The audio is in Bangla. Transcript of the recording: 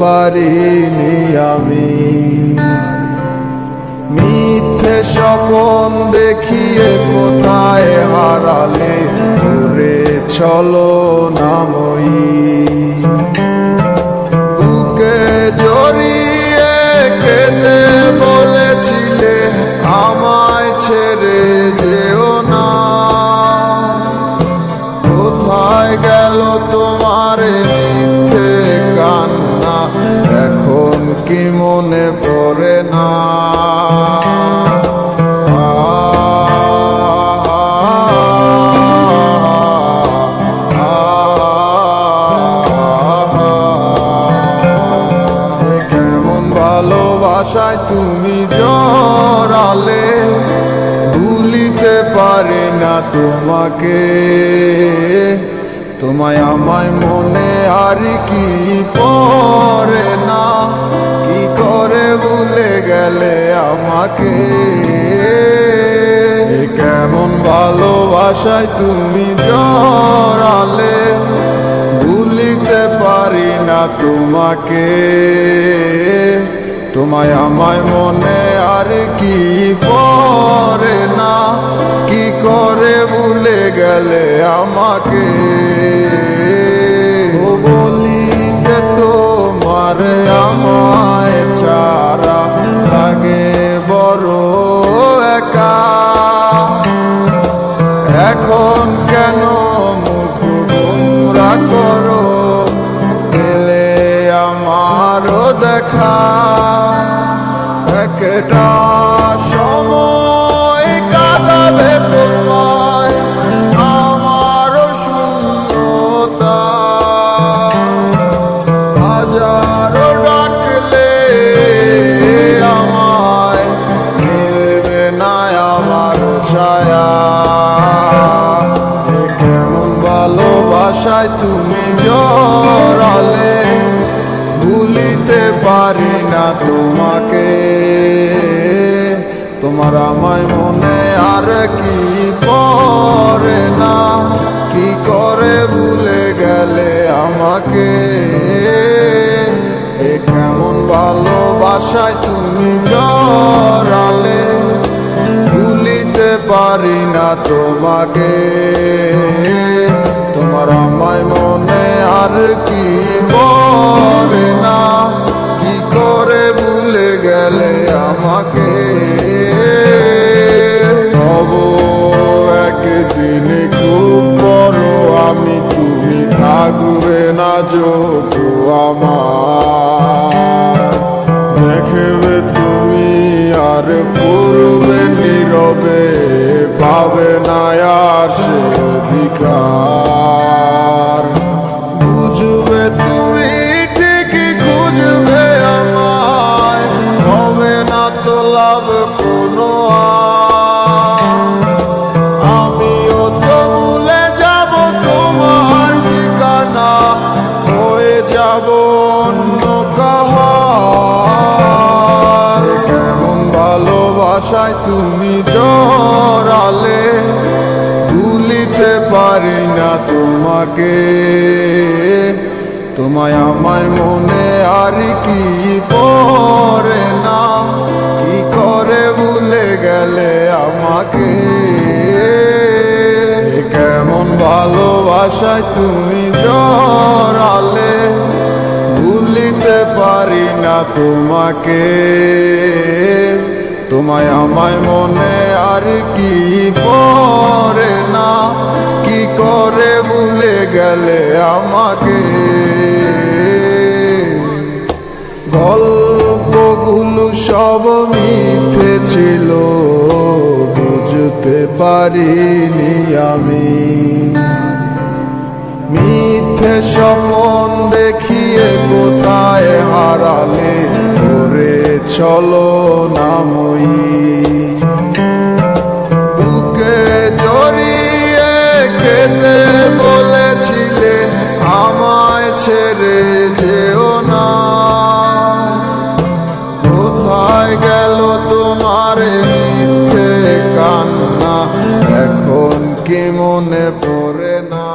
পারিনি আমি। মিথ্যে স্বপন দেখিয়ে কোথায় হারালে ঘুরে চলো নাময়ী। বুকে জড়িয়ে কেঁদে বলেছিলে আমায় ছেড়ে যেও না। কোথায় গেল তোমার মিথ্যে কান্না, এখন কি মনে পড়ে না? কেমন ভালোবাসায় তুমি জড়ালে, ভুলিতে পারি না তোমাকে। তোমায় আমায় মনে আর কি পড়ে না, কি করে ভুলে গেলে আমাকে। কেমন ভালোবাসায় তুমি জড়ালে, ভুলিতে পারি না তোমাকে। তোমায় আমায় মনে আর কি পড়ে না, কি করে ভুলে গেলে আমাকে। ও বলিতে তোমার আমায় ছাড়া লাগে বড় একা। এখন কেন মুখ গোমরা করো, পেলে আমারও দেখা। একটা সময় কাঁদাবে তোমায় আমারও শূন্যতা। হাজারো ডাকলে আমায় মিলবে না আমার ছায়া। কেমন ভালোবাসায় তুমি জড়ালে, ভুলিতে পারি না তোমাকে। তোমার আমায় মনে আর কি পড়ে না, কি করে ভুলে গেলে আমাকে। কেমন ভালোবাসায় তুমি জড়ালে, ভুলিতে পারি না তোমাকে। তোমার আমায় মনে আর কি পড়ে না, কি করে ভুলে গেলে আমাকে। হব একদিন খুব বড় আমি, তুমি থাকবে না যোগ আমার। দেখবে তুমি আর পূর্বে নীরবে, পাবে না আর সে অধিকার। বুঝবে তুমি ঠিকই খুঁজবে আমায়, হবে না তো লাভ কোনো। আমিও তো ভুলে যাব তোমার ঠিকানা, হয়ে যাব অন্য কাহার। কেমন ভালোবাসায় তুমি জড়ালে, ভুলিতে পারি না তোমাকে। তোমায় আমায় মনে আর কি পড়ে না, কি করে ভুলে গেলে আমাকে। কেমন ভালোবাসায় তুমি জড়ালে, ভুলিতে পারি না তোমাকে। তোমায় আমায় মনে আর কি পড়ে না, কি করে ভুলে গেলে আমাকে। গল্পগুলো সব মিথ্যে ছিল, বুঝতে পারিনি আমি। মিথ্যে স্বপন দেখিয়ে কোথায় হারালে ঘুরে চলো নাময়ী। বুকে জড়িয়ে কেঁদে বলেছিলে আমায় ছেড়ে যেও না। কোথায় গেল তোমার মিথ্যে কান্না, এখন কি মনে পড়ে না?